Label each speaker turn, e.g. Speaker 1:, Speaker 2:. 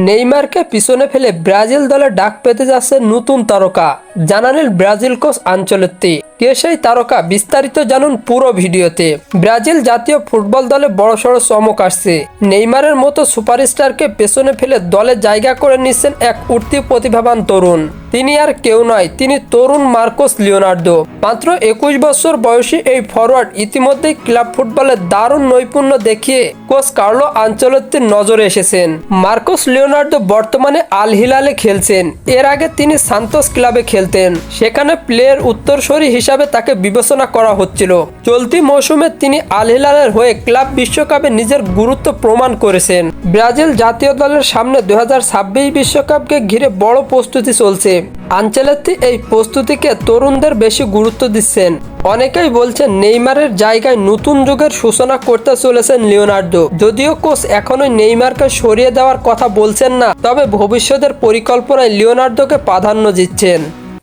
Speaker 1: নেইমারকে পিছনে ফেলে ব্রাজিল দলে ডাক পেতে যাচ্ছে নতুন তারকা, জানালেন ব্রাজিল কোচ আনচেলত্তি। কে সেই তারকা, বিস্তারিত জানুন পুরো ভিডিওতে। ব্রাজিল জাতীয় ফুটবল দলে বড়সড় চমক আসছে। নেইমারের মতো সুপারস্টারকে পেছনে ফেলে দলে জায়গা করে নিচ্ছেন এক উঠতি প্রতিভাবান তরুণ। তিনি আর কেউ নয়, তিনি তরুণ মার্কোস লিওনার্দো। মাত্র 21 বছর বয়সী এই ফরওয়ার্ড ইতিমধ্যেই ক্লাব ফুটবলে দারুণ নৈপুণ্য দেখিয়ে কোচ কার্লো আনচেলত্তির নজরে এসেছেন। মার্কোস লিওনার্দো বর্তমানে আল হিলালে খেলছেন। এর আগে তিনি সান্তোস ক্লাবে খেলতেন, সেখানে প্লেয়ার উত্তরসূরি হিসাবে তাকে বিবেচনা করা হচ্ছিল। চলতি মৌসুমে তিনি আল হিলালের হয়ে ক্লাব বিশ্বকাপে নিজের গুরুত্ব প্রমাণ করেছেন। ব্রাজিল জাতীয় দলের সামনে 2026 বিশ্বকাপকে ঘিরে বড় প্রস্তুতি চলছে। আনচেলত্তি এই প্রস্তুতিকে তরুণদের বেশি গুরুত্ব দিচ্ছেন। অনেকেই বলছেন নেইমারের জায়গায় নতুন যুগের সূচনা করতে চলেছেন লিওনার্দো। যদিও কোচ এখনোই নেইমারকে সরিয়ে দেওয়ার কথা বলছেন না, তবে ভবিষ্যতের পরিকল্পনায় লিওনার্দোকে প্রাধান্য দিচ্ছেন।